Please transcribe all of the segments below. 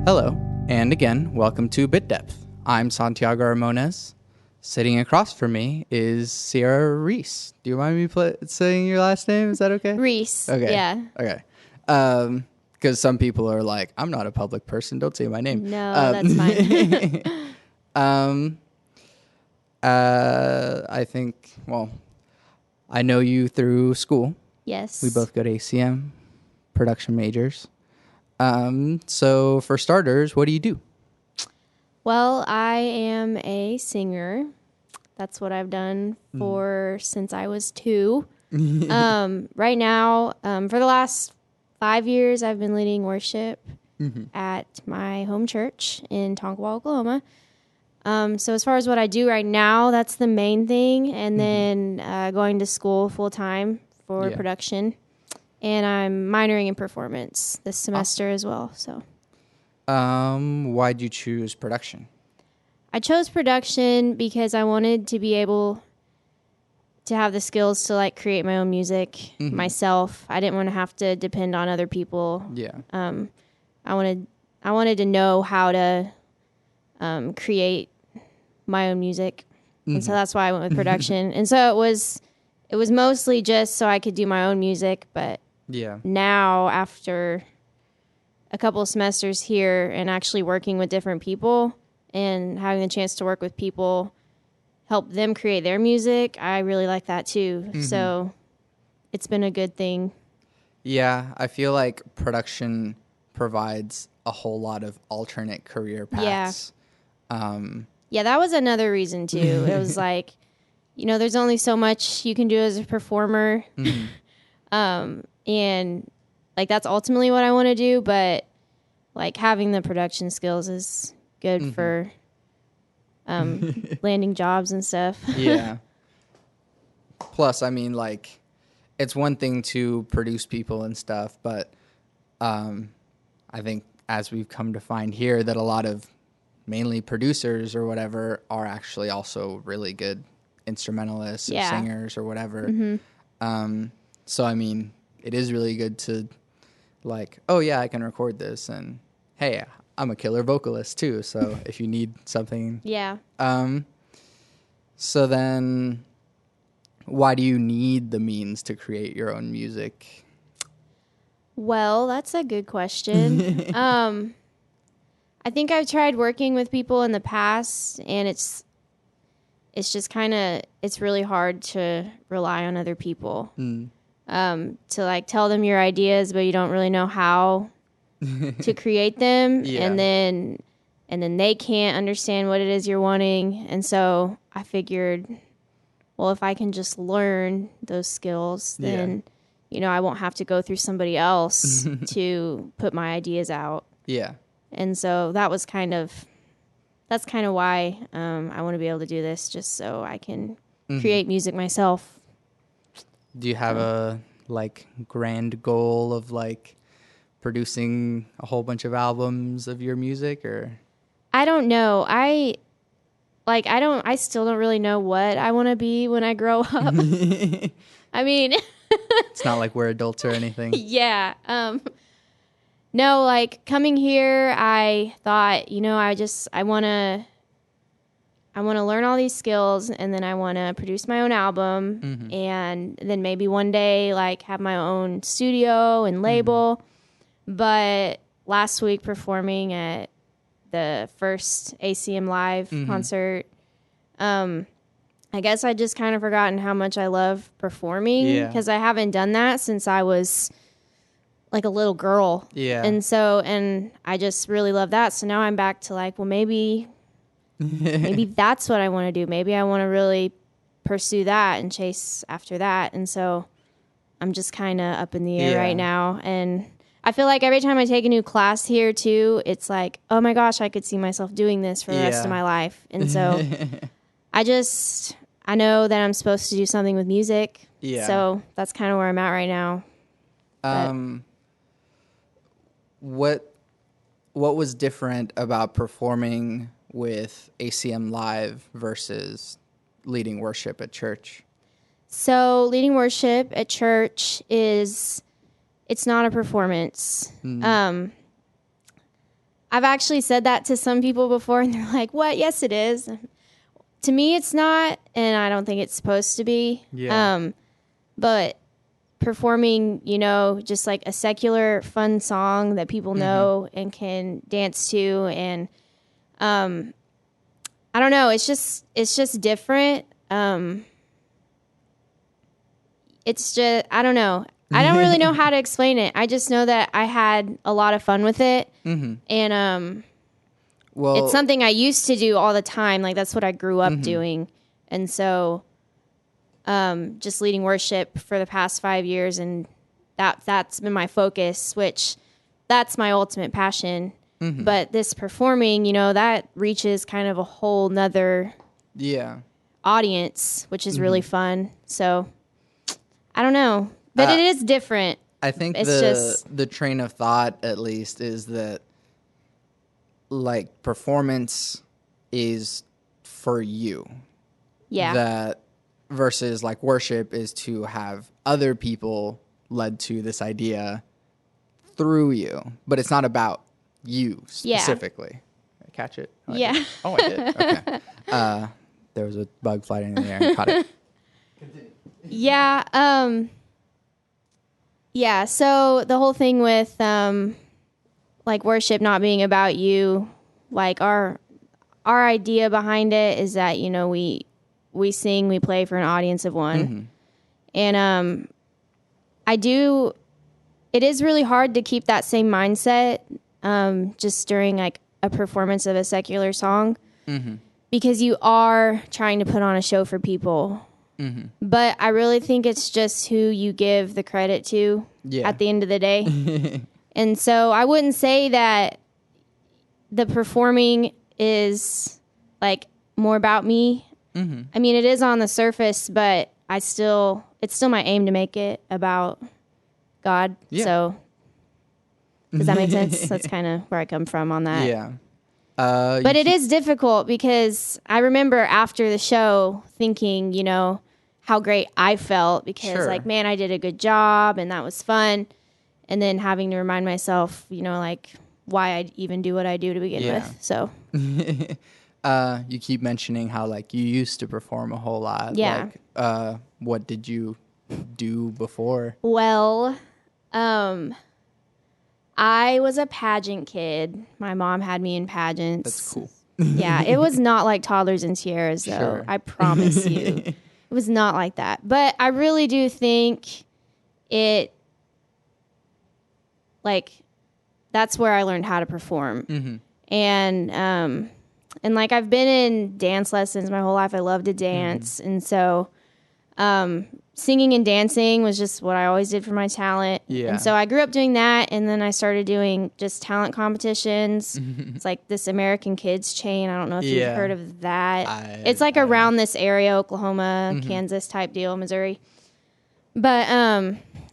Hello, and again, welcome to Bit Depth. I'm Santiago Ramones. Sitting across from me is Ciara Reese. Do you mind me saying your last name? Is that okay? Reese. Okay. Yeah. Okay. Because some people are like, I'm not a public person. Don't say my name. No, that's fine. I think, well, I know you through school. Yes. We both go to ACM, production majors. So for starters, what do you do? Well, I am a singer. That's what I've done since I was 2. Right now, for the last 5 years, I've been leading worship at my home church in Tonkawa, Oklahoma. So as far as what I do right now, that's the main thing. And then going to school full time for production. And I'm minoring in performance this semester as well. So, why'd you choose production? I chose production because I wanted to be able to have the skills to like create my own music myself. I didn't want to have to depend on other people. Yeah. I wanted to know how to create my own music. And so that's why I went with production. And so it was mostly just so I could do my own music, but now after a couple of semesters here and actually working with different people and having the chance to work with people, help them create their music, I really like that too. So it's been a good thing. Yeah, I feel like production provides a whole lot of alternate career paths. Yeah, that was another reason too. It was like, there's only so much you can do as a performer. And like that's ultimately what I want to do, but like having the production skills is good for landing jobs and stuff. Yeah. Plus, I mean, like, it's one thing to produce people and stuff, but I think as we've come to find here that a lot of mainly producers or whatever are actually also really good instrumentalists or singers or whatever. So, I mean, it is really good to like, oh yeah, I can record this, and hey, I'm a killer vocalist too. So if you need something, So then, why do you need the means to create your own music? Well, that's a good question. I think I've tried working with people in the past, and it's just it's really hard to rely on other people. To like tell them your ideas, but you don't really know how to create them. And then they can't understand what it is you're wanting. And so I figured, well, if I can just learn those skills, then, I won't have to go through somebody else to put my ideas out. Yeah. And so that's kind of why I want to be able to do this, just so I can create music myself. Do you have a like grand goal of like producing a whole bunch of albums of your music, or? I don't know. I still don't really know what I want to be when I grow up. I mean, it's not like we're adults or anything. Yeah. No, like coming here, I thought, I want to learn all these skills, and then I want to produce my own album, and then maybe one day like have my own studio and label. But last week performing at the first ACM Live concert, I guess I just kind of forgotten how much I love performing, because I haven't done that since I was like a little girl. Yeah. And I just really love that. So now I'm back to like, well, maybe that's what I want to do. Maybe I want to really pursue that and chase after that. And so I'm just kind of up in the air right now. And I feel like every time I take a new class here too, it's like, oh my gosh, I could see myself doing this for the rest of my life. And so I know that I'm supposed to do something with music. Yeah. So that's kind of where I'm at right now. What was different about performing with ACM Live versus leading worship at church? So leading worship at church it's not a performance. I I've actually said that to some people before, and they're like, what? Yes, it is. To me, it's not, and I don't think it's supposed to be. Yeah. But performing, you know, just like a secular, fun song that people know and can dance to, and I don't know, it's just different. It's just, I don't know. I don't really know how to explain it. I just know that I had a lot of fun with it. And Well, it's something I used to do all the time. Like, that's what I grew up doing. And so just leading worship for the past 5 years, and that's been my focus, which that's my ultimate passion. But this performing, you know, that reaches kind of a whole nother audience, which is really fun. So I don't know, but it is different. I think It's the train of thought, at least, is that like performance is for you. Yeah. That versus like worship is to have other people led to this idea through you, but it's not about you specifically. Did I catch it? Oh, Yeah. I did. Okay. There was a bug flying in the air and caught it. Yeah. Yeah. So the whole thing with like worship not being about you, like our idea behind it is that, you know, we sing, we play for an audience of one. And it is really hard to keep that same mindset just during like a performance of a secular song, because you are trying to put on a show for people. But I really think it's just who you give the credit to at the end of the day. And so I wouldn't say that the performing is like more about me. I mean, it is on the surface, but it's still my aim to make it about God. So does that make sense? That's kind of where I come from on that. Yeah. But it is difficult, because I remember after the show thinking, you know, how great I felt, because like, man, I did a good job and that was fun. And then having to remind myself, you know, like why I even do what I do to begin with. So you keep mentioning how like you used to perform a whole lot. Yeah. Like, what did you do before? Well, I was a pageant kid. My mom had me in pageants. That's cool. Yeah, it was not like Toddlers and Tiaras, though. Sure. I promise you. It was not like that. But I really do think that's where I learned how to perform. And like, I've been in dance lessons my whole life. I love to dance. And so singing and dancing was just what I always did for my talent. Yeah. And so I grew up doing that, and then I started doing just talent competitions. It's like this American Kids chain. I don't know if you've heard of that. It's like around this area, Oklahoma, Kansas type deal, Missouri. But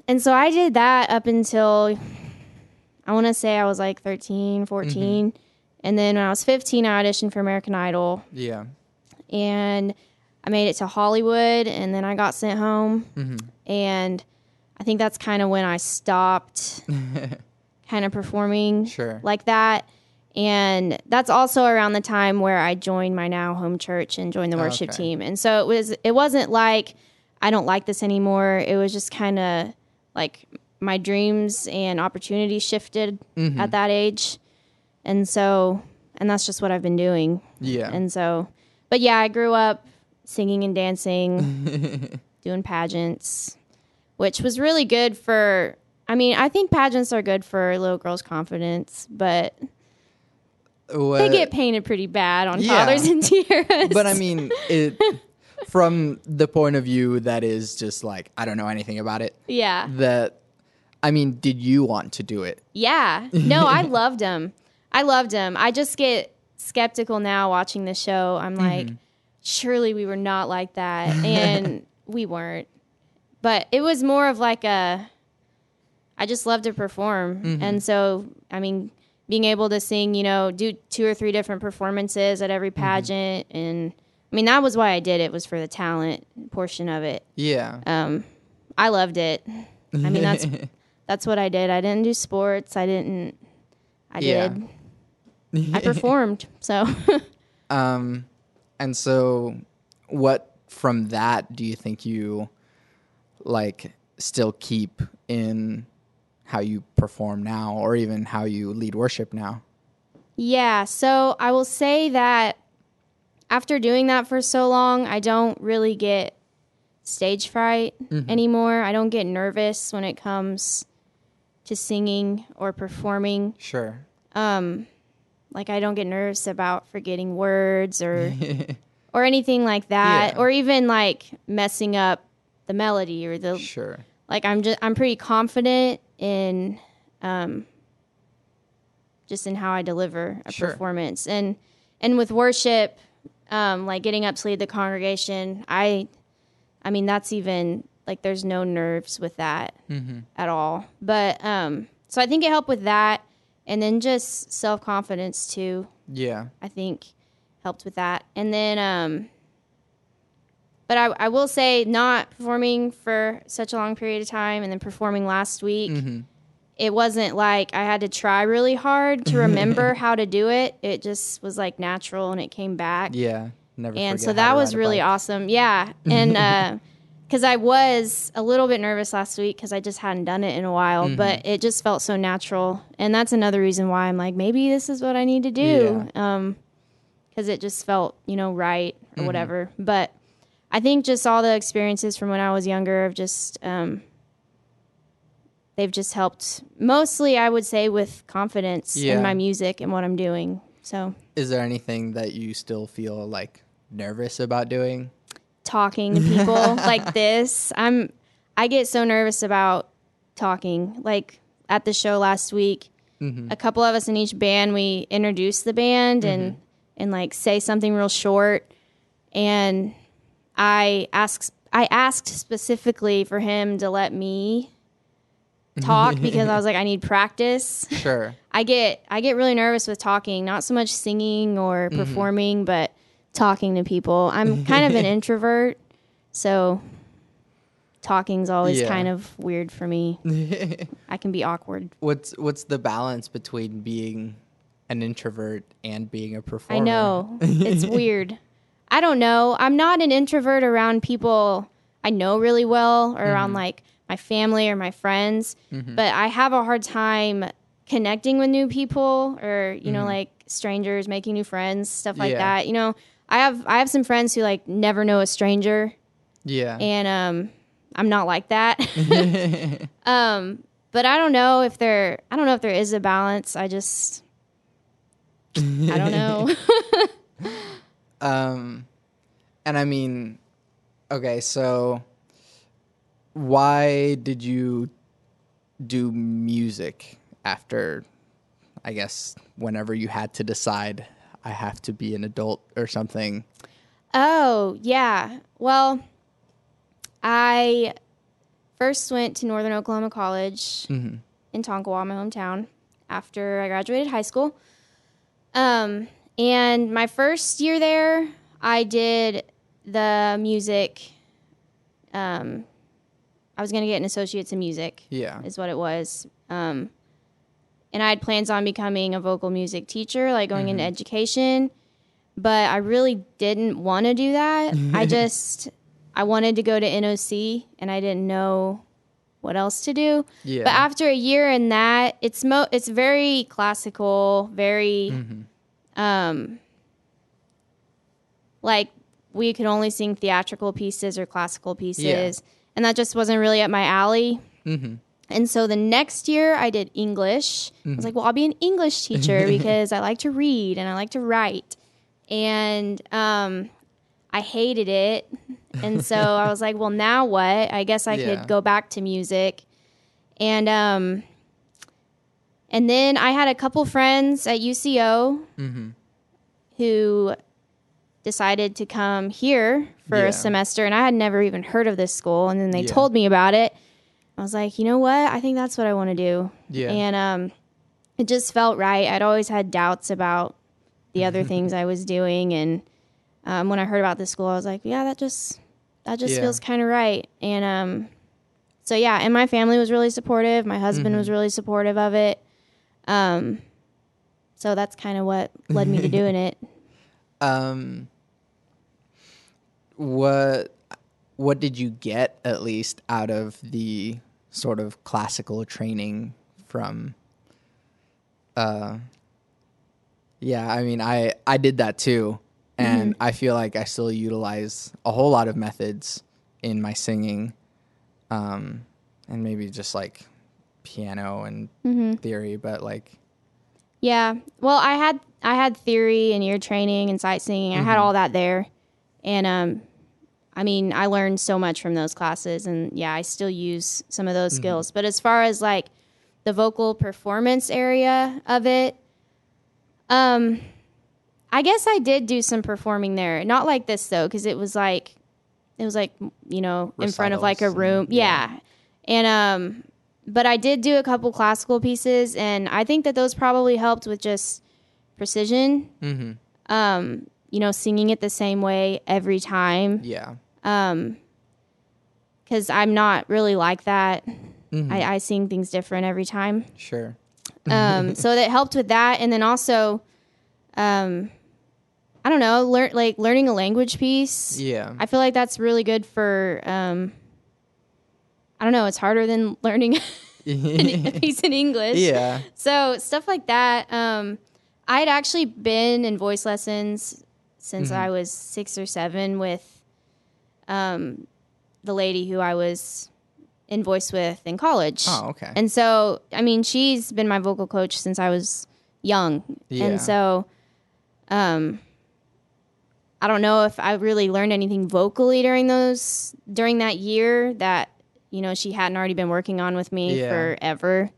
and so I did that up until, I want to say I was like 13, 14. And then when I was 15, I auditioned for American Idol. Yeah. And I made it to Hollywood, and then I got sent home. And I think that's kind of when I stopped kind of performing like that. And that's also around the time where I joined my now home church and joined the worship team. And so it wasn't like I don't like this anymore. It was just kind of like my dreams and opportunities shifted at that age. And that's just what I've been doing. Yeah. And so, but yeah, I grew up singing and dancing, doing pageants, which was really good for, I mean, I think pageants are good for little girls' confidence, but they get painted pretty bad on Toddlers and Tiaras. But I mean, from the point of view that is just like, I don't know anything about it. Yeah. I mean, did you want to do it? Yeah. No, I loved them. I just get skeptical now watching the show. I'm like, surely we were not like that. And we weren't. But it was more of like I just love to perform. And so, I mean, being able to sing, you know, do 2 or 3 different performances at every pageant. And I mean, that was why I did it, was for the talent portion of it. Yeah. I loved it. I mean, that's what I did. I didn't do sports. I did. I performed. So, and so what from that do you think you like still keep in how you perform now, or even how you lead worship now? yeah. So I will say that after doing that for so long, I don't really get stage fright anymore. I don't get nervous when it comes to singing or performing. Sure. Like I don't get nervous about forgetting words or or anything like that, Yeah. or even like messing up the melody or the Sure. like. I'm pretty confident in just in how I deliver a Sure. performance, and with worship, like getting up to lead the congregation. I mean that's even like there's no nerves with that at all. But so I think it helped with that. And then just self-confidence too, Yeah. I think helped with that. And then, but I will say not performing for such a long period of time and then performing last week, it wasn't like I had to try really hard to remember how to do it. It just was like natural and it came back. Yeah. Never And forget so how that to was ride a really bike. awesome. Yeah. And, because I was a little bit nervous last week because I just hadn't done it in a while, but it just felt so natural. And that's another reason why I'm like, maybe this is what I need to do. Because it just felt, right or whatever. But I think just all the experiences from when I was younger have just, they've just helped mostly, I would say, with confidence in my music and what I'm doing. So, is there anything that you still feel like nervous about doing? talking to people like this. I get so nervous about talking. Like at the show last week, a couple of us in each band, we introduced the band and like say something real short. And I asked specifically for him to let me talk because I was like, I need practice. Sure. I get really nervous with talking, not so much singing or performing, but talking to people. I'm kind of an introvert, so talking's always kind of weird for me. I can be awkward. What's the balance between being an introvert and being a performer? I know. It's weird. I don't know. I'm not an introvert around people I know really well or around like my family or my friends, but I have a hard time connecting with new people or, like strangers, making new friends, stuff like that. I have some friends who like never know a stranger. Yeah. And I'm not like that. But I don't know if there is a balance. I don't know. And I mean, okay, so why did you do music after, I guess, whenever you had to decide I have to be an adult or something? Oh, yeah. Well, I first went to Northern Oklahoma College in Tonkawa, my hometown, after I graduated high school. And my first year there, I did the music. I was going to get an associate's in music. Yeah. Is what it was. And I had plans on becoming a vocal music teacher, like going into education. But I really didn't want to do that. I wanted to go to NOC, and I didn't know what else to do. Yeah. But after a year in that, it's very classical, very like we could only sing theatrical pieces or classical pieces, and that just wasn't really up my alley. And so the next year I did English. I was like, well, I'll be an English teacher because I like to read and I like to write. And I hated it. And so I was like, well, now what? I guess I could go back to music. And then I had a couple friends at UCO who decided to come here for a semester. And I had never even heard of this school. And then they told me about it. I was like, you know what? I think that's what I want to do. Yeah. And it just felt right. I'd always had doubts about the other things I was doing. And when I heard about this school, I was like, yeah, that just feels kind of right. And so, yeah, and my family was really supportive. My husband was really supportive of it. So, So that's kind of what led me to doing it. What did you get at least out of the sort of classical training from yeah, I mean I did that too, and I feel like I still utilize a whole lot of methods in my singing, and maybe just like piano and theory, but like Yeah. Well, I had theory and ear training and sight singing. I had all that there. And I mean, I learned so much from those classes, and yeah, I still use some of those skills. But as far as like the vocal performance area of it, I guess I did do some performing there. Not like this though, because it was like you know, in front of like a room. Yeah. And but I did do a couple classical pieces, and I think that those probably helped with just precision. You know, singing it the same way every time. yeah. Because I'm not really like that. I sing things different every time. Sure. So that helped with that. And then also, I don't know, learning a language piece. Yeah. I feel like that's really good for, I don't know, it's harder than learning a piece in English. Yeah. So stuff like that. I'd actually been in voice lessons since I was 6 or 7 with the lady who I was in voice with in college. Oh, okay. And so, I mean, she's been my vocal coach since I was young. Yeah. And so, I don't know if I really learned anything vocally during that year that, you know, she hadn't already been working on with me forever.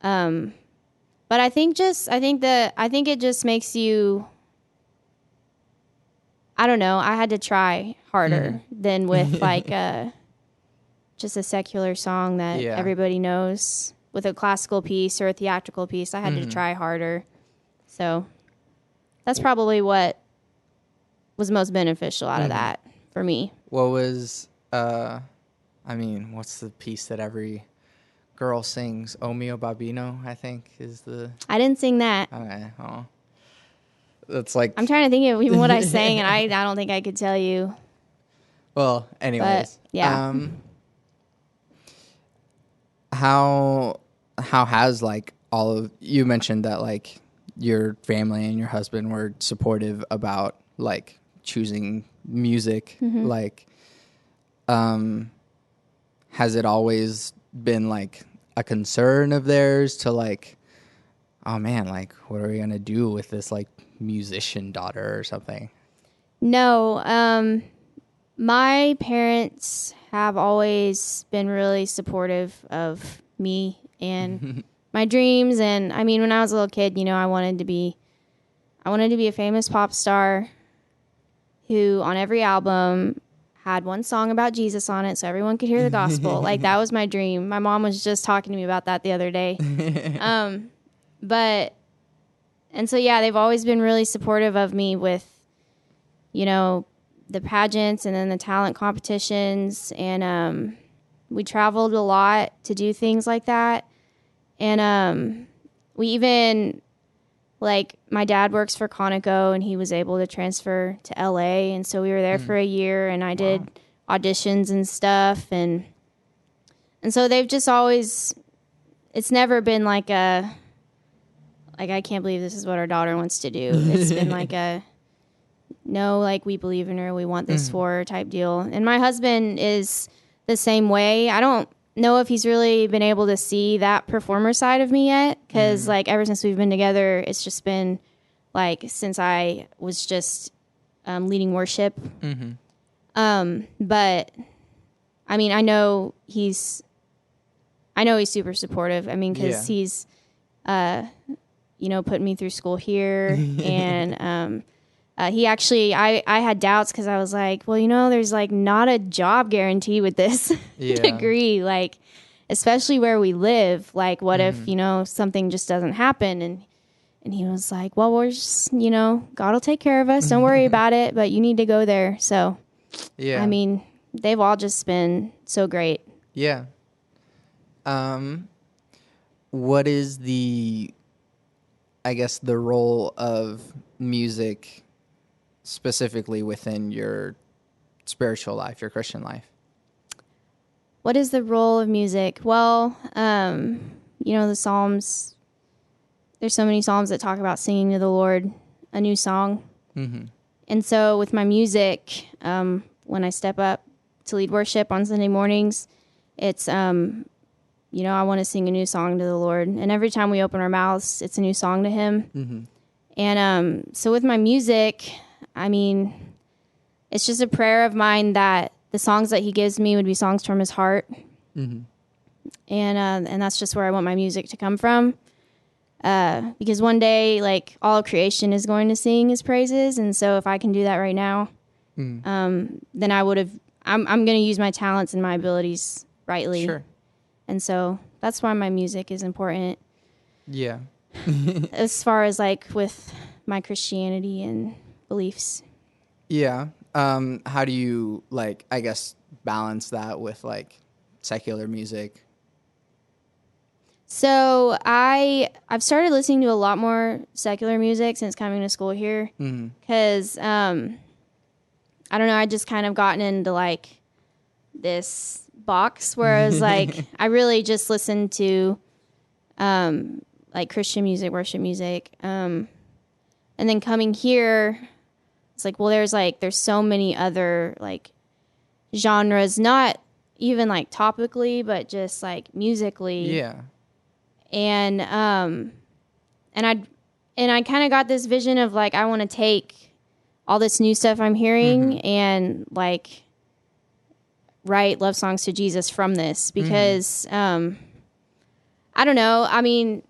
But I think it just makes you, I don't know, I had to try harder than with like just a secular song that everybody knows. With a classical piece or a theatrical piece, I had to try harder. So that's probably what was most beneficial out of that for me. What was, I mean, what's the piece that every girl sings? O mio Babino, I think, is the... I didn't sing that. Okay, oh. That's like... I'm trying to think of even what I sang, and I don't think I could tell you. Well, anyways. But, yeah. How has, like, you mentioned that, like, your family and your husband were supportive about, like, choosing music. Like, has it always been, like, a concern of theirs to, like, oh man, like, what are we gonna do with this, like, musician daughter or something? No, my parents have always been really supportive of me and my dreams. And I mean, when I was a little kid, you know, I wanted to be a famous pop star who on every album had one song about Jesus on it so everyone could hear the gospel. Like, that was my dream. My mom was just talking to me about that the other day. And so, yeah, they've always been really supportive of me with, you know, the pageants and then the talent competitions. And we traveled a lot to do things like that. And we even, like, my dad works for Conoco, and he was able to transfer to LA. And so we were there for a year, and I did auditions and stuff. And so they've just always, it's never been like I can't believe this is what our daughter wants to do. It's been like no, like, we believe in her, we want this for her type deal. And my husband is the same way. I don't know if he's really been able to see that performer side of me yet, because like, ever since we've been together, it's just been like, since I was just leading worship. But I mean, I know he's super supportive. I mean, because he's you know, putting me through school here. And he actually, I had doubts because I was like, well, you know, there's like not a job guarantee with this degree, like, especially where we live. Like, what if, you know, something just doesn't happen? And he was like, well, we're just, you know, God will take care of us. Don't worry about it, but you need to go there. So, I mean, they've all just been so great. Yeah. What is I guess, the role of music specifically within your spiritual life, your Christian life? What is the role of music? Well, the Psalms, there's so many Psalms that talk about singing to the Lord a new song. Mm-hmm. And so with my music, when I step up to lead worship on Sunday mornings, it's, I want to sing a new song to the Lord. And every time we open our mouths, it's a new song to Him. Mm-hmm. And so with my music, I mean, it's just a prayer of mine that the songs that He gives me would be songs from His heart. Mm-hmm. And that's just where I want my music to come from. Because one day, like, all of creation is going to sing His praises. And so if I can do that right now, then I'm going to use my talents and my abilities rightly. Sure. And so that's why my music is important. Yeah. As far as like with my Christianity and beliefs. Yeah. How do you, like, I guess, balance that with, like, secular music? So I've started listening to a lot more secular music since coming to school here. Because, I don't know, I just kind of gotten into, like, this box where I was like, I really just listened to, like, Christian music, worship music. And then coming here, it's like, well, there's so many other, like, genres, not even, like, topically, but just, like, musically. Yeah. And I kind of got this vision of, like, I want to take all this new stuff I'm hearing and, like, write love songs to Jesus from this, because I don't know. I mean,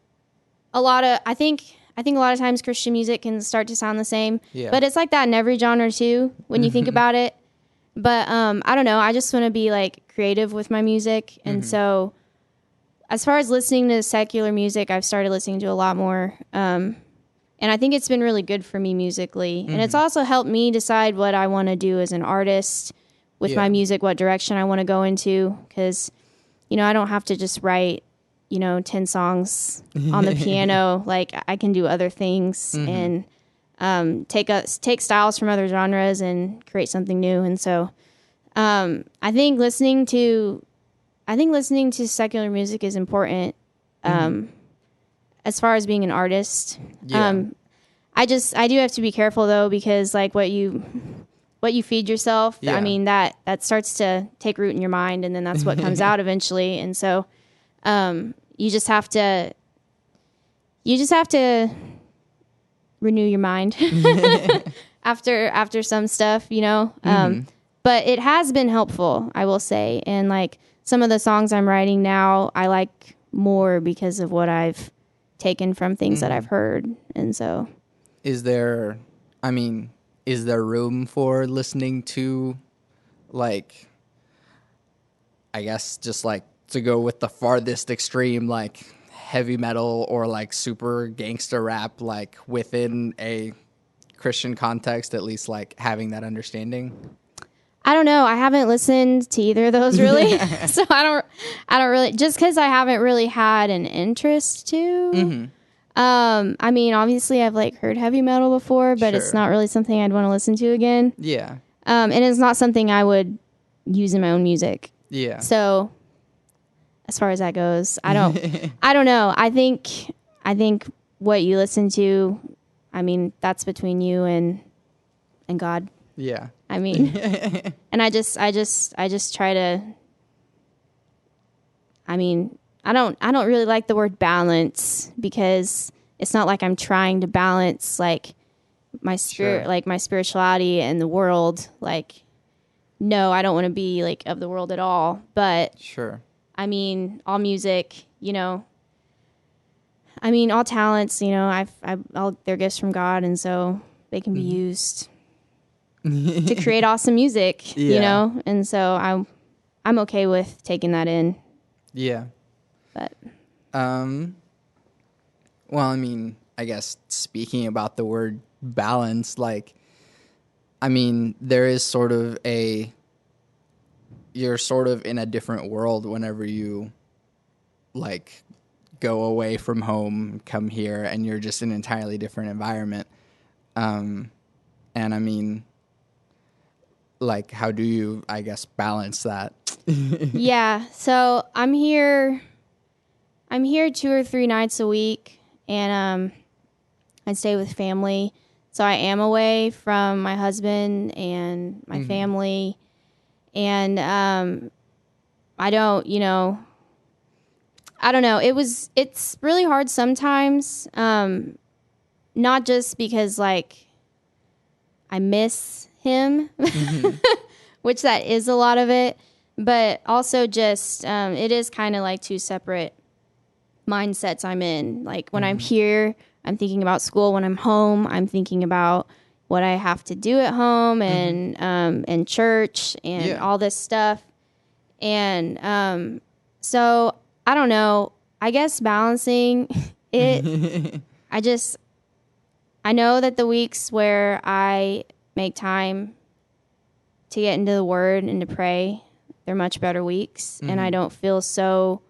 I think a lot of times Christian music can start to sound the same, but it's like that in every genre too when you think about it. But I don't know. I just want to be, like, creative with my music, and so as far as listening to secular music, I've started listening to a lot more, and I think it's been really good for me musically, and it's also helped me decide what I want to do as an artist with my music, what direction I want to go into, because, I don't have to just write, 10 songs on the piano. Like, I can do other things and take styles from other genres and create something new. And so I think listening to secular music is important as far as being an artist. Yeah. I do have to be careful, though, because, like, what you feed yourself, I mean, that starts to take root in your mind, and then that's what comes out eventually. And so you just have to renew your mind after some stuff, but it has been helpful, I will say. And, like, some of the songs I'm writing now, I like more because of what I've taken from things that I've heard. And so Is there room for listening to, like, I guess, just, like, to go with the farthest extreme, like, heavy metal or, like, super gangster rap, like, within a Christian context, at least, like, having that understanding? I don't know. I haven't listened to either of those really. So I don't really, just because I haven't really had an interest to. I mean, obviously I've, like, heard heavy metal before, but it's not really something I'd want to listen to again. Yeah. And it's not something I would use in my own music. Yeah. So as far as that goes, I don't know. I think what you listen to, I mean, that's between you and God. Yeah. I mean, and I just try to, I mean, I don't really like the word balance, because it's not like I'm trying to balance, like, my spirit, like my spirituality and the world. Like, no, I don't want to be, like, of the world at all. But I mean, all music, I mean, all talents, all they're gifts from God, and so they can be used to create awesome music, and so I'm okay with taking that in. Yeah. But well, I mean, I guess speaking about the word balance, like, I mean, there is sort of you're sort of in a different world whenever you, like, go away from home, come here, and you're just in an entirely different environment. And I mean, like, how do you, I guess, balance that? Yeah. So I'm here 2 or 3 nights a week, and I stay with family. So I am away from my husband and my family, and I don't know. It's really hard sometimes, not just because like I miss him, which that is a lot of it, but also just it is kind of like 2 separate mindsets I'm in. Like when I'm here, I'm thinking about school. When I'm home, I'm thinking about what I have to do at home and church and all this stuff. And so I don't know. I guess balancing it. I know that the weeks where I make time to get into the Word and to pray, they're much better weeks, and I don't feel so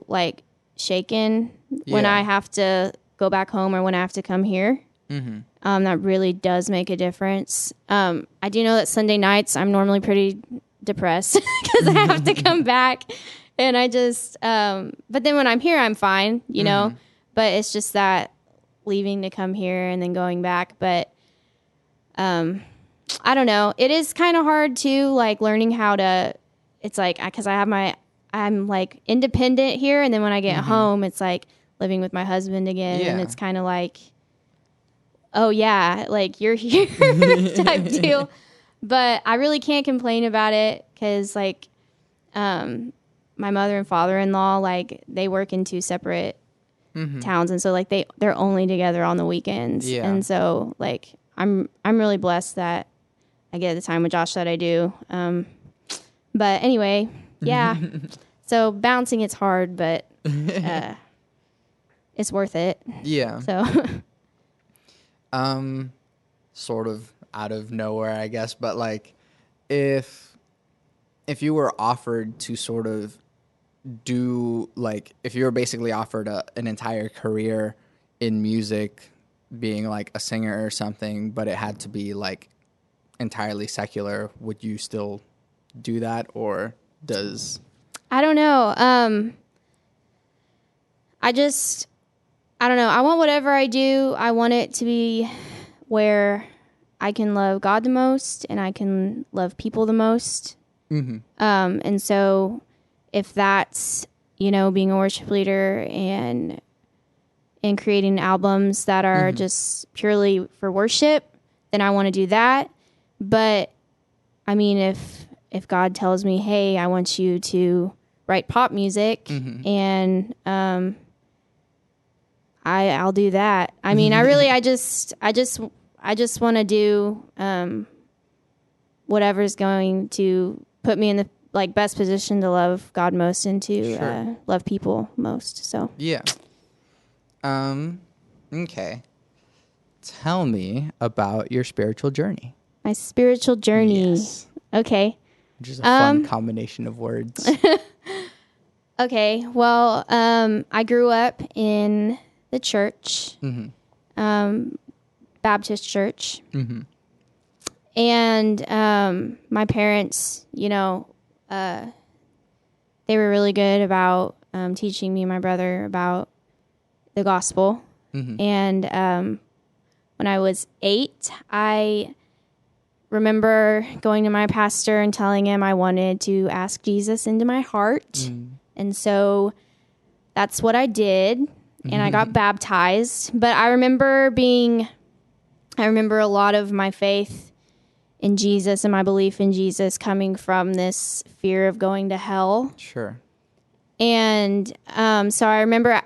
like shaken when I have to go back home or when I have to come here. That really does make a difference. I do know that Sunday nights I'm normally pretty depressed because I have to come back, and I just but then when I'm here I'm fine, you know, but it's just that leaving to come here and then going back. But I don't know, it is kind of hard too, like learning how to, it's like because I'm like independent here, and then when I get home it's like living with my husband again, and it's kind of like, oh yeah, like you're here type deal. But I really can't complain about it because like my mother and father-in-law, like they work in 2 separate towns, and so like they're only together on the weekends. And so like I'm really blessed that I get the time with Josh that I do. But anyway, yeah. So balancing it's hard, but it's worth it. Yeah. So sort of out of nowhere, I guess, but like if you were offered to sort of do, like, if you were basically offered an entire career in music, being like a singer or something, but it had to be like entirely secular, would you still do that, or does... I don't know. I don't know. I want whatever I do, I want it to be where I can love God the most and I can love people the most. And so if that's, you know, being a worship leader and creating albums that are just purely for worship, then I want to do that. But I mean, if God tells me, hey, I want you to write pop music, and I'll do that. I mean, I just want to do whatever's going to put me in the like best position to love God most and to love people most. So yeah. Okay. Tell me about your spiritual journey. My spiritual journey. Yes. Okay. Which is a fun combination of words. Okay. Well, I grew up in the church, Baptist church. And my parents, you know, they were really good about teaching me and my brother about the gospel. And when I was 8, I remember going to my pastor and telling him I wanted to ask Jesus into my heart. And so that's what I did. And I got baptized. But I remember a lot of my faith in Jesus and my belief in Jesus coming from this fear of going to hell. Sure. And so I remember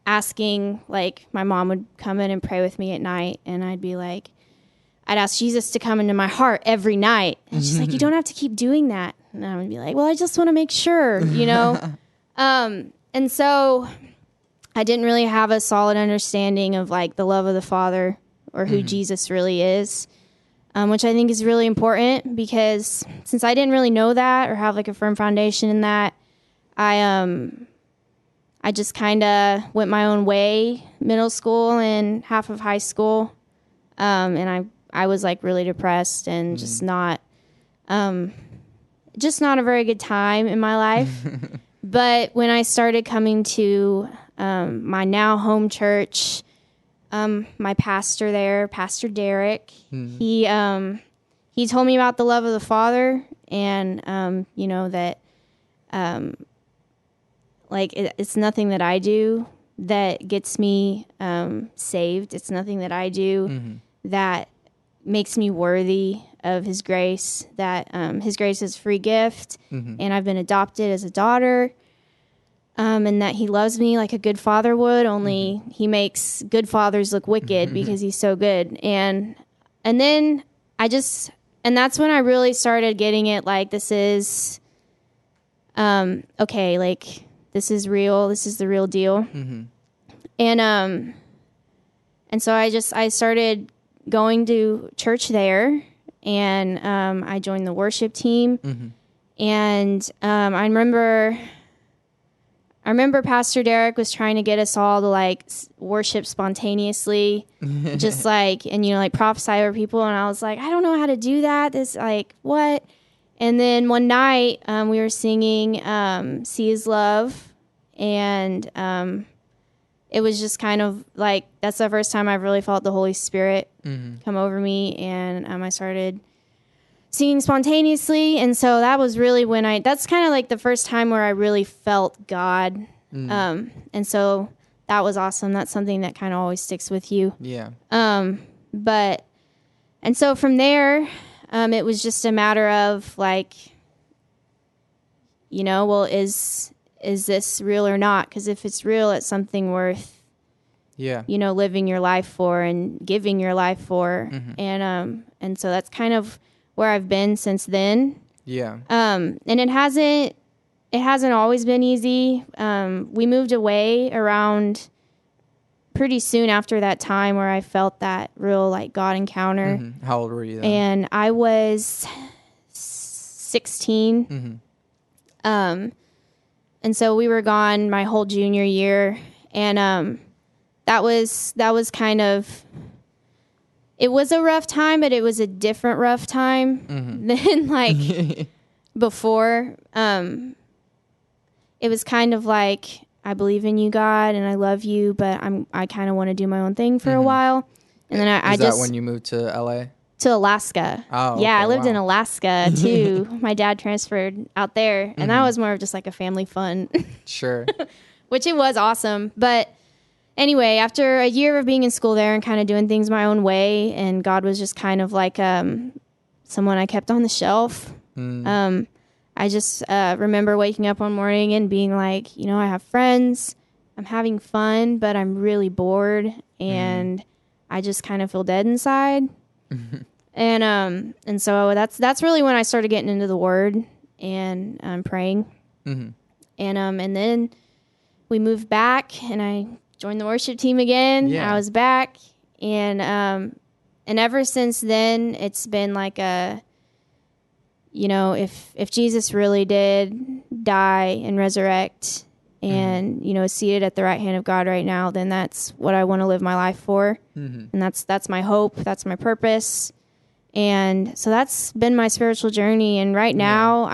asking, like, my mom would come in and pray with me at night, and I'd be like, I'd ask Jesus to come into my heart every night. And she's like, you don't have to keep doing that. And I would be like, well, I just want to make sure, you know? And so I didn't really have a solid understanding of like the love of the Father or who Jesus really is, which I think is really important, because since I didn't really know that or have like a firm foundation in that, I I just kind of went my own way, middle school and half of high school. And I was like really depressed and just not a very good time in my life. But when I started coming to my now home church, my pastor there, Pastor Derek, he told me about the love of the Father, and that it's nothing that I do that gets me saved. It's nothing that I do that makes me worthy of His grace. That His grace is a free gift, and I've been adopted as a daughter. And that He loves me like a good father would, only He makes good fathers look wicked because He's so good. And then and that's when I really started getting it, like, this is, okay, like, this is real. This is the real deal. And so I started going to church there, and I joined the worship team. And I remember Pastor Derek was trying to get us all to like worship spontaneously, just like, and like prophesy over people. And I was like, I don't know how to do that. This, like, what? And then one night we were singing See His Love. And it was just kind of like, that's the first time I've really felt the Holy Spirit come over me. And I started singing spontaneously. And so that was really when that's kind of like the first time where I really felt God. And so that was awesome. That's something that kind of always sticks with you. Yeah. And so from there, it was just a matter of like, well, is this real or not? Because if it's real, it's something worth, living your life for and giving your life for. And so that's kind of where I've been since then. Yeah. And it hasn't always been easy. We moved away around pretty soon after that time where I felt that real like God encounter. How old were you then? And I was 16. And so we were gone my whole junior year, and that was kind of, it was a rough time, but it was a different rough time than like before. It was kind of like, I believe in you, God, and I love you, but I kind of want to do my own thing for a while. And then I just, when you moved to LA? To Alaska. Oh, yeah, okay, I lived wow. in Alaska too. My dad transferred out there, and that was more of just like a family fun. Sure. Which it was awesome. But anyway, after a year of being in school there and kind of doing things my own way, and God was just kind of like someone I kept on the shelf. I just remember waking up one morning and being like, I have friends, I'm having fun, but I'm really bored, and I just kind of feel dead inside. And so that's really when I started getting into the Word and praying. And then we moved back, and I joined the worship team again. Yeah. I was back, and ever since then, it's been like a, if Jesus really did die and resurrect, and is seated at the right hand of God right now, then that's what I want to live my life for. And that's my hope, that's my purpose. And so that's been my spiritual journey. And right now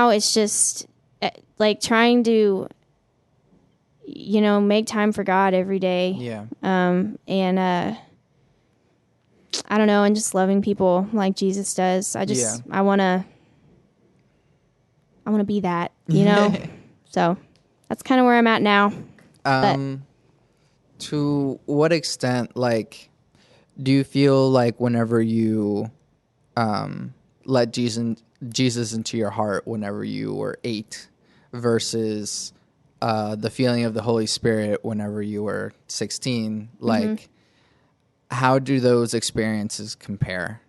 it's just like trying to make time for God every day. Yeah. And I don't know, and just loving people like Jesus does. I want to be that, So that's kind of where I'm at now. To what extent, like, do you feel like whenever you let Jesus into your heart whenever you were 8 versus the feeling of the Holy Spirit whenever you were 16, like, how do those experiences compare?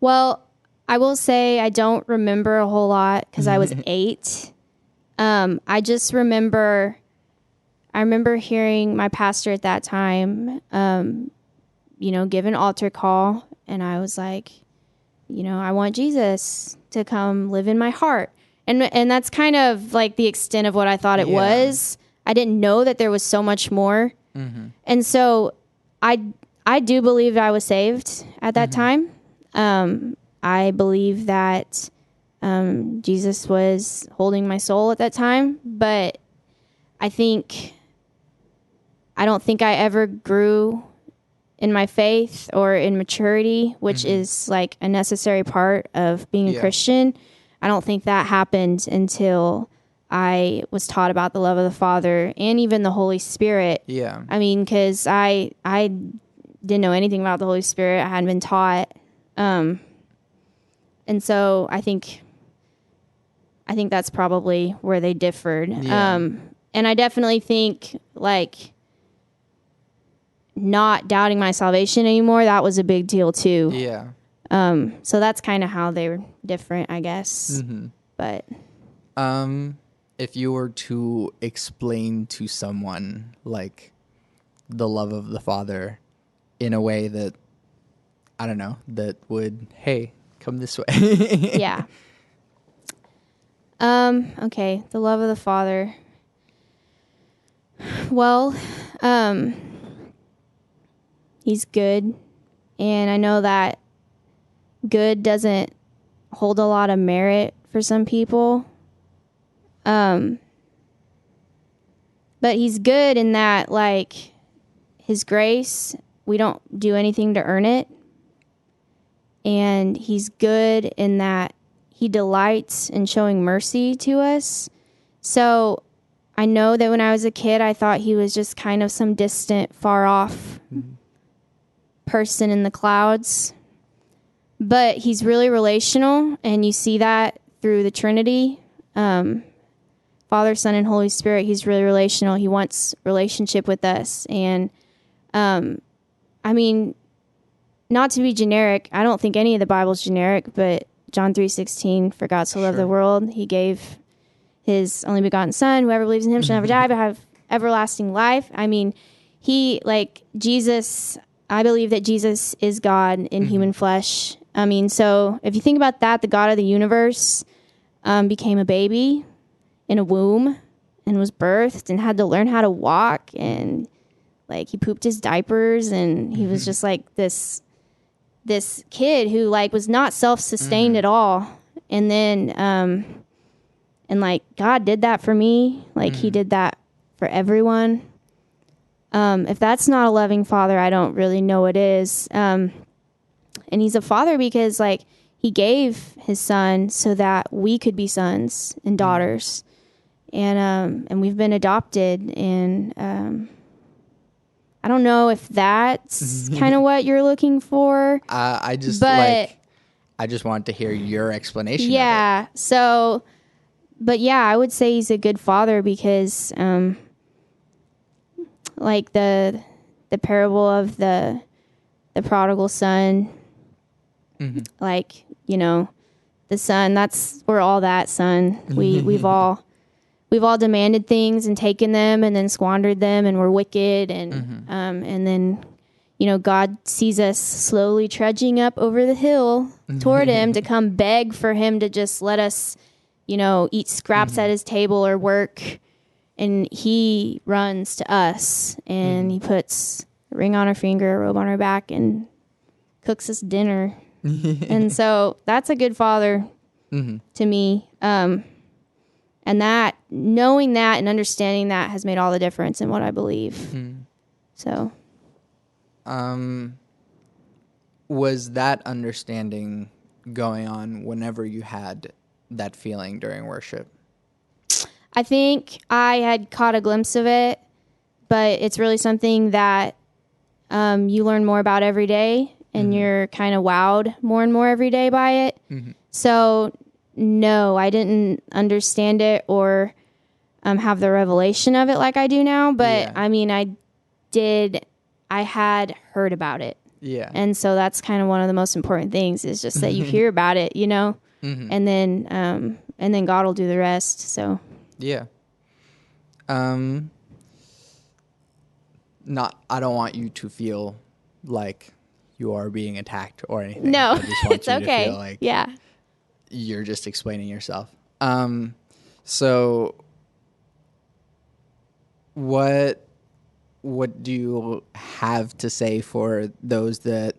Well, I will say I don't remember a whole lot because I was 8. I just remember hearing my pastor at that time, give an altar call. And I was like, I want Jesus to come live in my heart. And that's kind of like the extent of what I thought it was. I didn't know that there was so much more. Mm-hmm. And so I do believe I was saved at that time. I believe that Jesus was holding my soul at that time, but I don't think I ever grew in my faith or in maturity, which is like a necessary part of being a Christian. I don't think that happened until I was taught about the love of the Father and even the Holy Spirit. Yeah. I mean, because I didn't know anything about the Holy Spirit. I hadn't been taught. And so I think that's probably where they differed. Yeah. And I definitely think like not doubting my salvation anymore, that was a big deal too. Yeah. So that's kind of how they were different, I guess. Mm-hmm. But if you were to explain to someone like the love of the Father in a way that, I don't know, that would, hey, come this way. Yeah. Okay. The love of the Father. Well, he's good. And I know that good doesn't hold a lot of merit for some people. But he's good in that, like, his grace, we don't do anything to earn it. And he's good in that he delights in showing mercy to us. So I know that when I was a kid, I thought he was just kind of some distant, far off person in the clouds. But he's really relational, and you see that through the Trinity. Father, Son, and Holy Spirit, he's really relational. He wants relationship with us. And, I mean, not to be generic, I don't think any of the Bible's generic, but John 3:16, for God so loved the world, he gave his only begotten Son. Whoever believes in him shall never die, but have everlasting life. I mean, Jesus, I believe that Jesus is God in human flesh. I mean, so if you think about that, the God of the universe became a baby in a womb and was birthed and had to learn how to walk, and like he pooped his diapers, and he was just like this kid who like was not self-sustained at all. And then and like God did that for me, like he did that for everyone. If that's not a loving Father, I don't really know what is. And he's a father because like he gave his Son so that we could be sons and daughters. And we've been adopted, and I don't know if that's kind of what you're looking for. I just wanted to hear your explanation. Yeah. Of it. So, but yeah, I would say he's a good father because, like the parable of the prodigal son, like, you know, the son, we're all that son. We've all demanded things and taken them and then squandered them, and we're wicked. And, and then, you know, God sees us slowly trudging up over the hill toward him to come beg for him to just let us, you know, eat scraps at his table or work. And he runs to us, and he puts a ring on our finger, a robe on our back, and cooks us dinner. And so that's a good father to me. And that, knowing that and understanding that has made all the difference in what I believe. So. Was that understanding going on whenever you had that feeling during worship? I think I had caught a glimpse of it, but it's really something that you learn more about every day, and you're kind of wowed more and more every day by it. So, no, I didn't understand it or have the revelation of it like I do now, but I mean, I had heard about it. Yeah. And so that's kind of one of the most important things, is just that you hear about it, you know, and then God will do the rest. So. Yeah. I don't want you to feel like you are being attacked or anything. No, I just want it's you okay. to feel like you're just explaining yourself. So what do you have to say for those that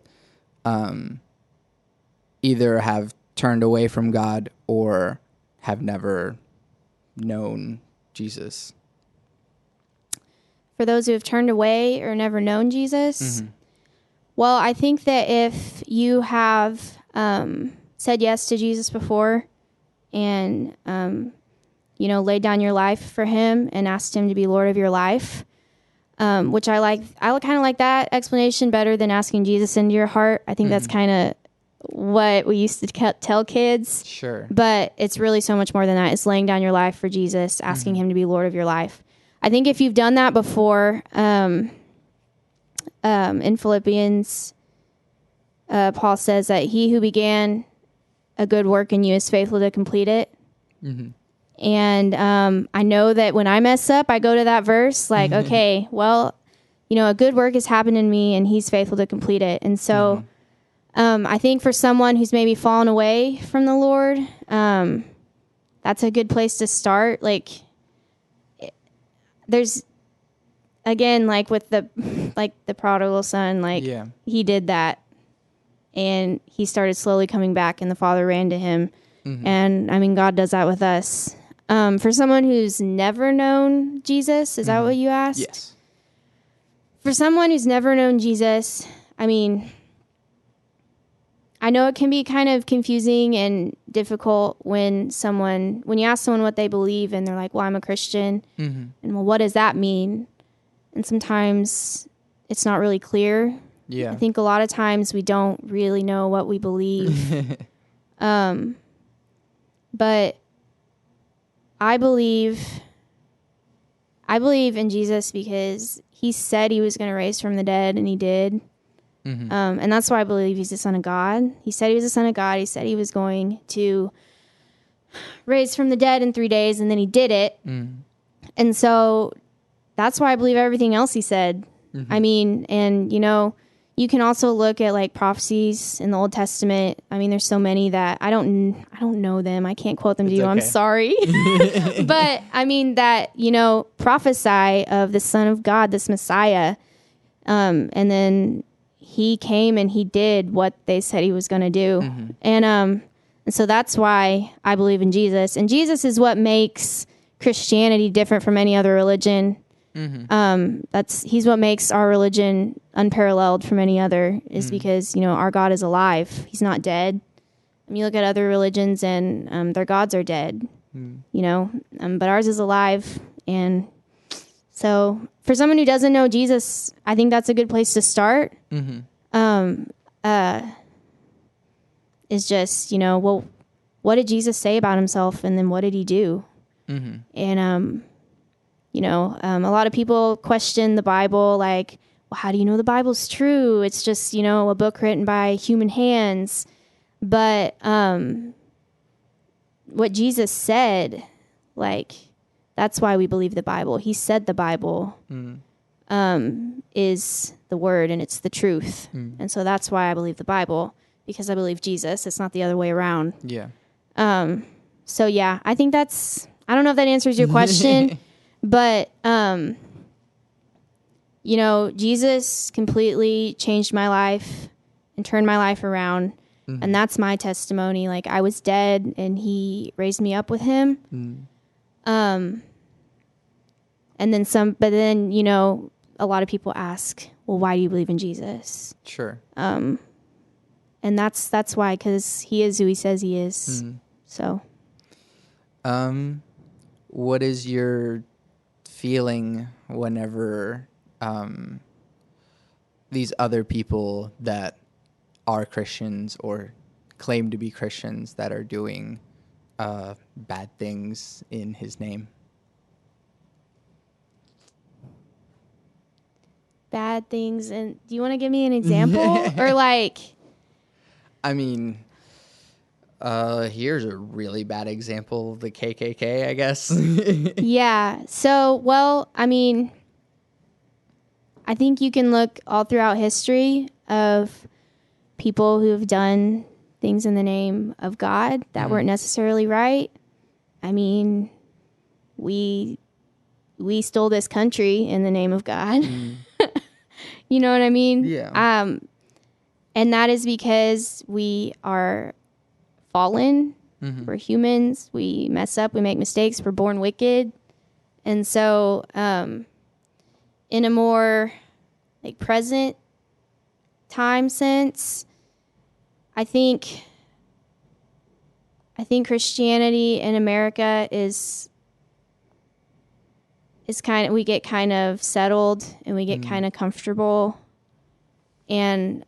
either have turned away from God or have never known Jesus? For those who have turned away or never known Jesus, well, I think that if you have said yes to Jesus before and, laid down your life for him and asked him to be Lord of your life, which I kind of like that explanation better than asking Jesus into your heart. I think that's kind of what we used to tell kids. Sure. But it's really so much more than that. It's laying down your life for Jesus, asking him to be Lord of your life. I think if you've done that before, in Philippians, Paul says that he who began a good work in you is faithful to complete it. And I know that when I mess up, I go to that verse like, okay, well, a good work has happened in me and he's faithful to complete it. And so I think for someone who's maybe fallen away from the Lord, that's a good place to start. Like, there's, again, like with the prodigal son, he did that and he started slowly coming back and the father ran to him. And I mean, God does that with us. For someone who's never known Jesus, is that what you asked? Yes. For someone who's never known Jesus, I mean, I know it can be kind of confusing and difficult when you ask someone what they believe and they're like, well, I'm a Christian. And well, what does that mean? And sometimes it's not really clear. Yeah. I think a lot of times we don't really know what we believe. But I believe in Jesus because he said he was going to raise from the dead, and he did. And that's why I believe he's the Son of God. He said he was the Son of God. He said he was going to raise from the dead in 3 days, and then he did it. And so that's why I believe everything else he said. I mean, and you can also look at like prophecies in the Old Testament. I mean, there's so many that I don't know them. I can't quote them to you. Okay. I'm sorry. But I mean that, prophesy of the Son of God, this Messiah. And then he came and he did what they said he was going to do. And so that's why I believe in Jesus. And Jesus is what makes Christianity different from any other religion. He's what makes our religion unparalleled from any other, is because, our God is alive. He's not dead. I mean, you look at other religions and their gods are dead, but ours is alive. And so for someone who doesn't know Jesus, I think that's a good place to start. Is just, well, what did Jesus say about himself? And then what did he do? And, a lot of people question the Bible, like, well, how do you know the Bible's true? It's just, a book written by human hands. But what Jesus said, like, that's why we believe the Bible. He said the Bible is the word and it's the truth. And so that's why I believe the Bible, because I believe Jesus. It's not the other way around. Yeah. So, yeah, I think I don't know if that answers your question. But, Jesus completely changed my life and turned my life around. And that's my testimony. Like, I was dead and he raised me up with him. And then but then, a lot of people ask, well, why do you believe in Jesus? Sure. And that's why, because he is who he says he is. So. What is your feeling whenever these other people that are Christians or claim to be Christians that are doing bad things in his name? Bad things, and do you want to give me an example? Or like, I mean, here's a really bad example, the KKK, I guess. Yeah. So, well, I mean, I think you can look all throughout history of people who have done things in the name of God that weren't necessarily right. I mean, we stole this country in the name of God. You know what I mean? Yeah. And that is because we are fallen. We're humans. We mess up. We make mistakes. We're born wicked. And so, in a more like present time sense, I think Christianity in America is kind of, we get kind of settled and we get kind of comfortable. And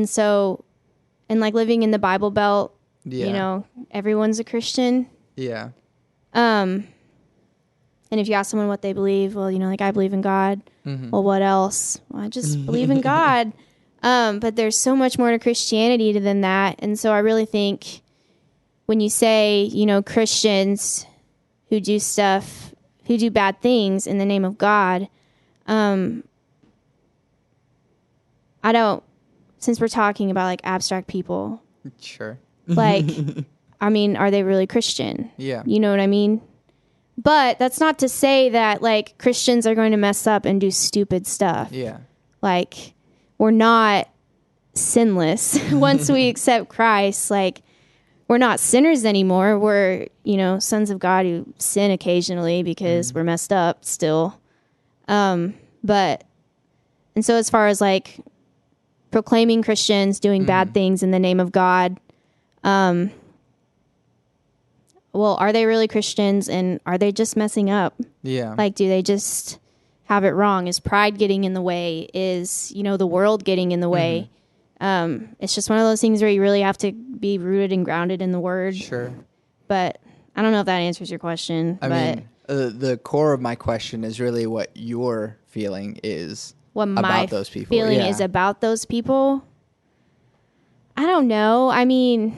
so, and like living in the Bible Belt, you know, everyone's a Christian. Yeah. And if you ask someone what they believe, well, you know, like I believe in God. Well, what else? Well, I just believe in God. But there's so much more to Christianity than that. And so I really think when you say, you know, Christians who do bad things in the name of God, since we're talking about like abstract people. Sure. Like, I mean, are they really Christian? Yeah. You know what I mean? But that's not to say that like Christians are going to mess up and do stupid stuff. Yeah. Like, we're not sinless once we accept Christ. Like, we're not sinners anymore. We're, you know, sons of God who sin occasionally because we're messed up still. And so as far as like proclaiming Christians doing bad things in the name of God, well, are they really Christians and are they just messing up? Yeah. Like, do they just have it wrong? Is pride getting in the way? Is, you know, the world getting in the way? It's just one of those things where you really have to be rooted and grounded in the word. Sure. But I don't know if that answers your question. I mean, the core of my question is really what your feeling is about those people. Feeling is about those people. I don't know. I mean,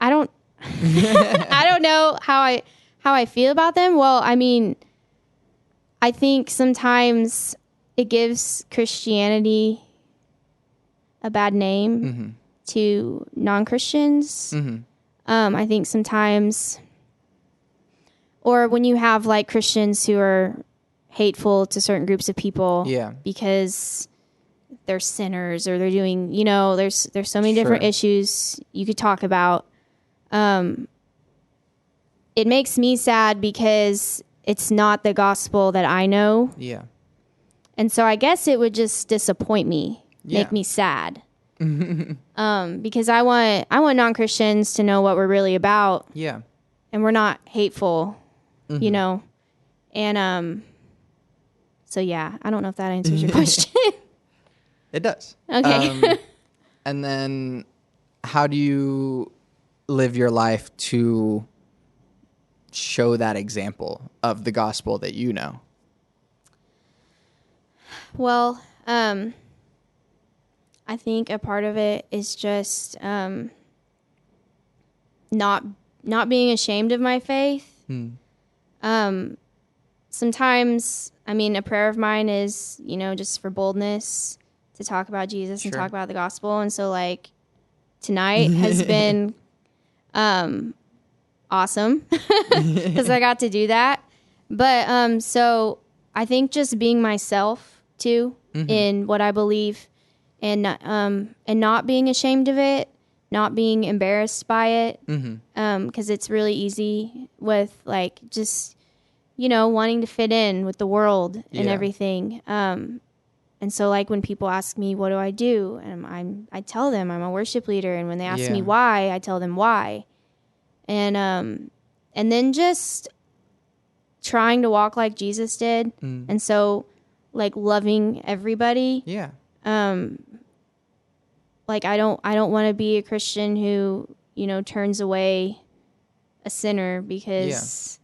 I don't I don't know how I feel about them. Well, I mean, I think sometimes it gives Christianity a bad name to non-Christians. I think sometimes, or when you have like Christians who are hateful to certain groups of people because they're sinners or they're doing, you know, there's so many different issues you could talk about. It makes me sad because it's not the gospel that I know. Yeah. And so I guess it would just disappoint me, make me sad. Because I want non-Christians to know what we're really about. Yeah. And we're not hateful, you know. And so yeah, I don't know if that answers your question. It does. Okay. And then how do you live your life to show that example of the gospel that you know? Well, I think a part of it is just not being ashamed of my faith. Sometimes, I mean, a prayer of mine is, you know, just for boldness to talk about Jesus and talk about the gospel. And so, like, tonight has been awesome because I got to do that. But so I think just being myself too in what I believe, and not being ashamed of it, not being embarrassed by it, because it's really easy with like just, you know, wanting to fit in with the world and everything. And so like when people ask me what do I do, and I tell them I'm a worship leader, and when they ask me why, I tell them why. And then just trying to walk like Jesus did. And so like loving everybody. Yeah. Like I don't want to be a Christian who, you know, turns away a sinner because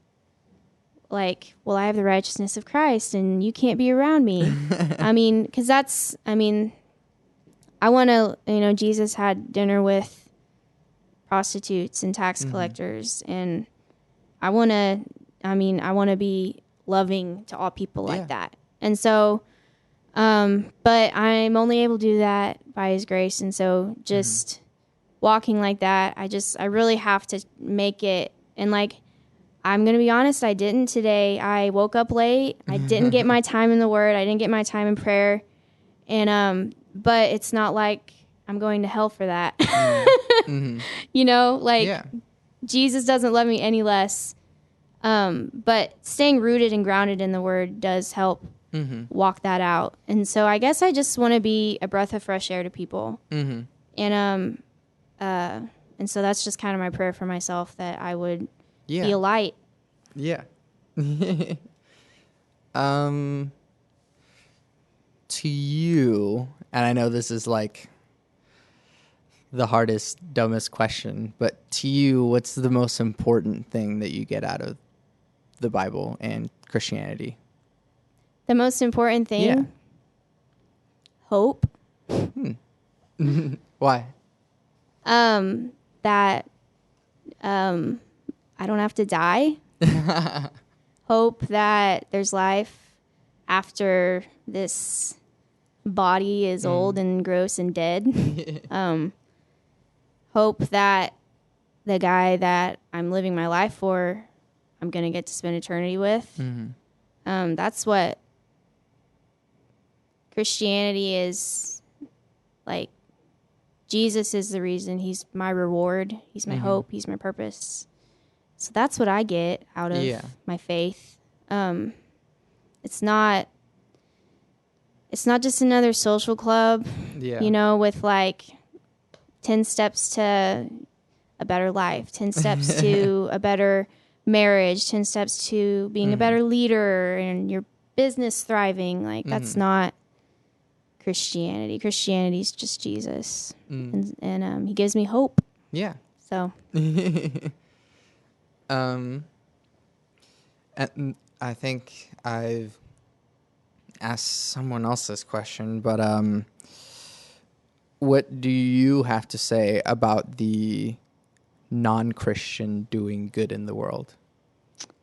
like, well, I have the righteousness of Christ and you can't be around me. I mean, cause I want to, you know, Jesus had dinner with prostitutes and tax collectors, and I want to be loving to all people like that. And so, but I'm only able to do that by his grace. And so just walking like that. I really have to make it. And like, I'm going to be honest, I didn't today. I woke up late. I didn't get my time in the Word. I didn't get my time in prayer. And, but it's not like I'm going to hell for that. Mm-hmm. You know, like Yeah. Jesus doesn't love me any less. But staying rooted and grounded in the Word does help walk that out. And so I guess I just want to be a breath of fresh air to people. Mm-hmm. And so that's just kind of my prayer for myself, that I would Yeah. be a light. Yeah. To you, and I know this is like the hardest, dumbest question, but to you, what's the most important thing that you get out of the Bible and Christianity? The most important thing, Yeah. hope. Why? That I don't have to die. Hope that there's life after this body is old and gross and dead. Hope that the guy that I'm living my life for, I'm going to get to spend eternity with. That's what Christianity is. Like, Jesus is the reason. He's my reward. He's my hope. He's my purpose. So that's what I get out of my faith. It's not just another social club, you know, with like 10 steps to a better life, 10 steps to a better marriage, 10 steps to being a better leader and your business thriving. Like, that's not Christianity. Christianity is just Jesus. And he gives me hope. Yeah. So. And I think I've asked someone else this question, but what do you have to say about the non-Christian doing good in the world?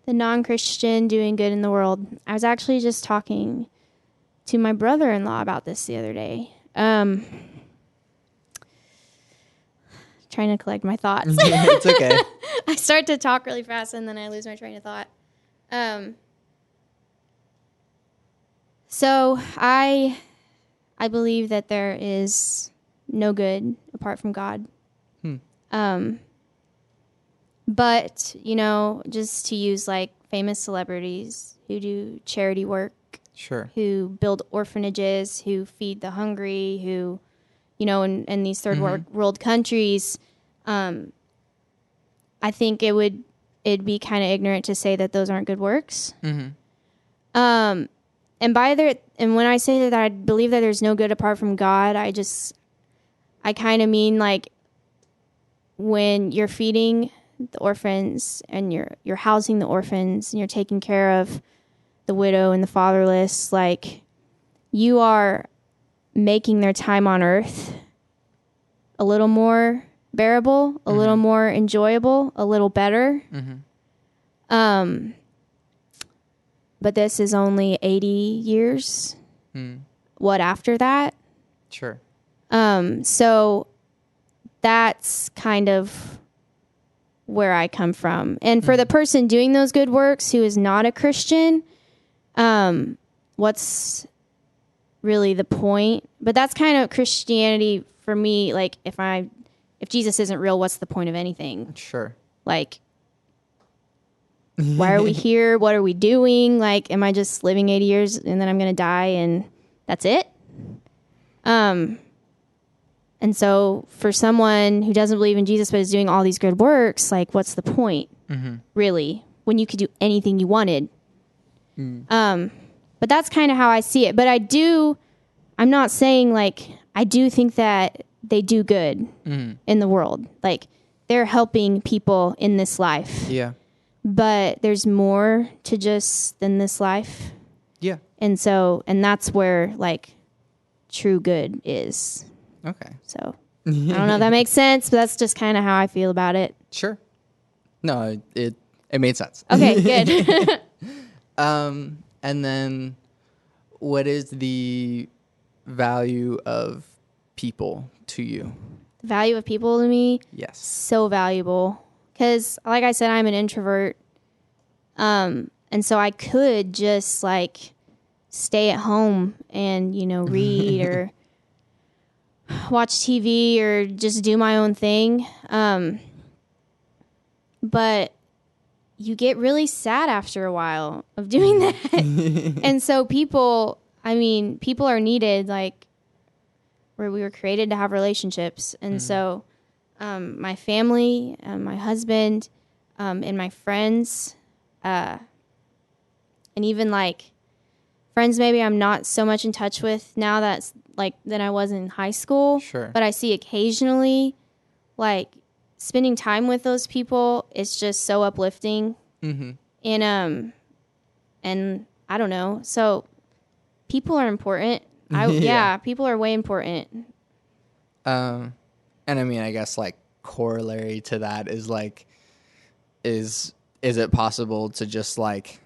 The non-Christian doing good in the world. I was actually just talking to my brother-in-law about this the other day. Trying to collect my thoughts. It's okay. I start to talk really fast and then I lose my train of thought. So I believe that there is no good apart from God. But, you know, just to use like famous celebrities who do charity work, Sure. who build orphanages, who feed the hungry, who, you know, in these third world countries, I think it'd be kind of ignorant to say that those aren't good works. And when I say that I believe that there's no good apart from God, I kind of mean like when you're feeding the orphans and you're housing the orphans and you're taking care of the widow and the fatherless, like you are making their time on earth a little more bearable, a little more enjoyable, a little better. But this is only 80 years. What after that? Sure. So that's kind of where I come from. And for the person doing those good works who is not a Christian, what's really the point? But that's kind of Christianity for me. Like if Jesus isn't real, what's the point of anything? Sure. Like, why are we here? What are we doing? Like, am I just living 80 years and then I'm going to die and that's it? And so for someone who doesn't believe in Jesus but is doing all these good works, like, what's the point, really, when you could do anything you wanted? But that's kind of how I see it. But I'm not saying, like, I do think that they do good in the world. Like, they're helping people in this life. Yeah. But there's more to just than this life. Yeah. And that's where, like, true good is. Okay. So I don't know if that makes sense, but that's just kind of how I feel about it. Sure. No, it made sense. Okay, good. And then what is the value of people to you? the value of people to me, Yes. so valuable. Because, like I said, I'm an introvert. And so I could just, like, stay at home and, read or watch TV or just do my own thing. But you get really sad after a while of doing that. And so people are needed, like, where we were created to have relationships. And so my family, my husband, and my friends, and even, like, friends maybe I'm not so much in touch with now that's, like, than I was in high school. Sure. But I see occasionally, like, spending time with those people is just so uplifting. Mm-hmm. And I don't know. So people are important. People are way important. And I mean, I guess, like, corollary to that is, like, is it possible to just, like,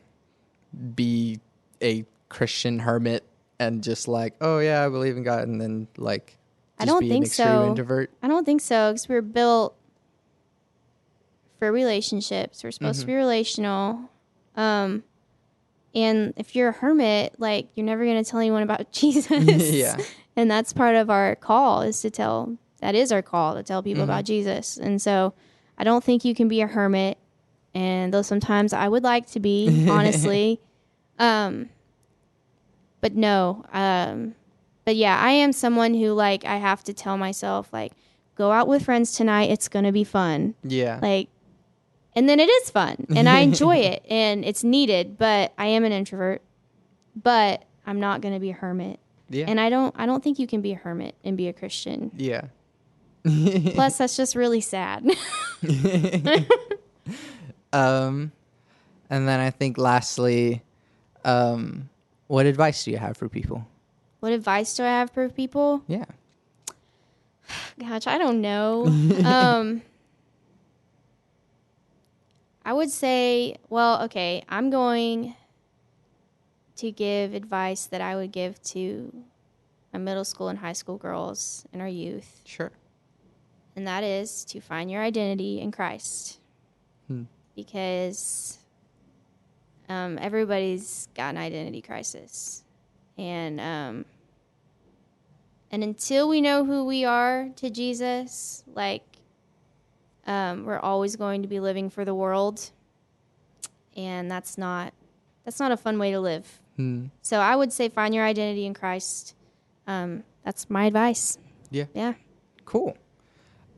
be a Christian hermit and just, like, oh yeah, I believe in God, and then, like, I just don't be think an extreme so. introvert? I don't think so, because we're built for relationships. We're supposed to be relational. And if you're a hermit, like, you're never going to tell anyone about Jesus. Yeah. And that's part of our call that is our call, to tell people about Jesus. And so I don't think you can be a hermit. And though sometimes I would like to be, honestly. But no. But yeah, I am someone who, like, I have to tell myself, like, go out with friends tonight. It's going to be fun. Yeah. Like, and then it is fun and I enjoy it and it's needed, but I am an introvert, but I'm not going to be a hermit. Yeah. And I don't think you can be a hermit and be a Christian. Yeah. Plus that's just really sad. And then I think lastly, what advice do you have for people? What advice do I have for people? Yeah. Gosh, I don't know. I would say, well, okay, I'm going to give advice that I would give to my middle school and high school girls and our youth. Sure. And that is to find your identity in Christ. Because everybody's got an identity crisis. And until we know who we are to Jesus, like, we're always going to be living for the world, and that's not a fun way to live. So I would say find your identity in Christ. That's my advice. Yeah. Cool.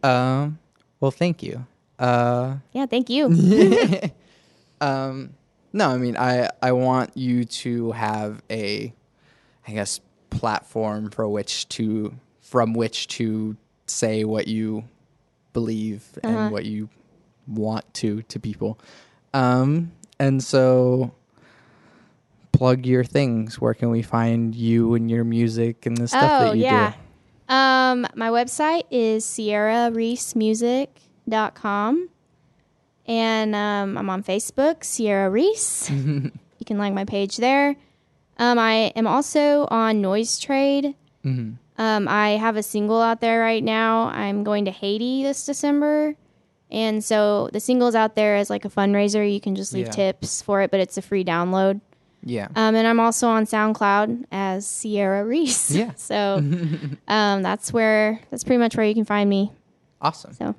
Well, thank you. Yeah, thank you. No, I mean, I want you to have a, I guess, platform from which to say what you believe and what you want to people. And so plug your things. Where can we find you and your music and the stuff that you do? My website is ciarareesemusic.com. And I'm on Facebook, Ciara Reese. You can like my page there. I am also on Noise Trade. I have a single out there right now. I'm going to Haiti this December. And so the single's out there as, like, a fundraiser. You can just leave tips for it, but it's a free download. Yeah. And I'm also on SoundCloud as Ciara Reese. Yeah. So that's pretty much where you can find me. Awesome. So.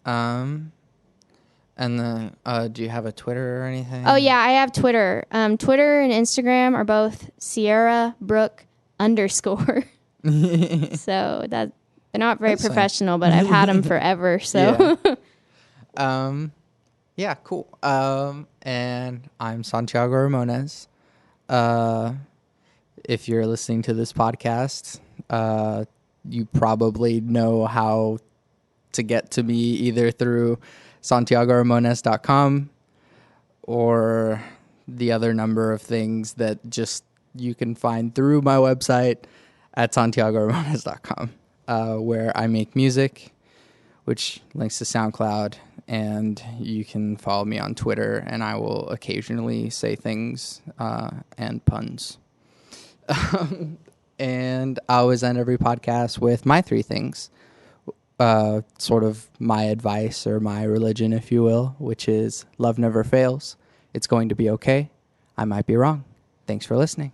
And then, do you have a Twitter or anything? Oh yeah, I have Twitter. Twitter and Instagram are both Ciara Brooke _. So that they're not very professional, but I've had them forever. So. Yeah, cool. And I'm Santiago Ramones. If you're listening to this podcast, you probably know how to get to me either through SantiagoRamones.com or the other number of things that just you can find through my website at SantiagoRamones.com, where I make music, which links to SoundCloud, and you can follow me on Twitter, and I will occasionally say things and puns. And I always end every podcast with my 3 things. sort of my advice or my religion, if you will, which is love never fails. It's going to be okay. I might be wrong. Thanks for listening.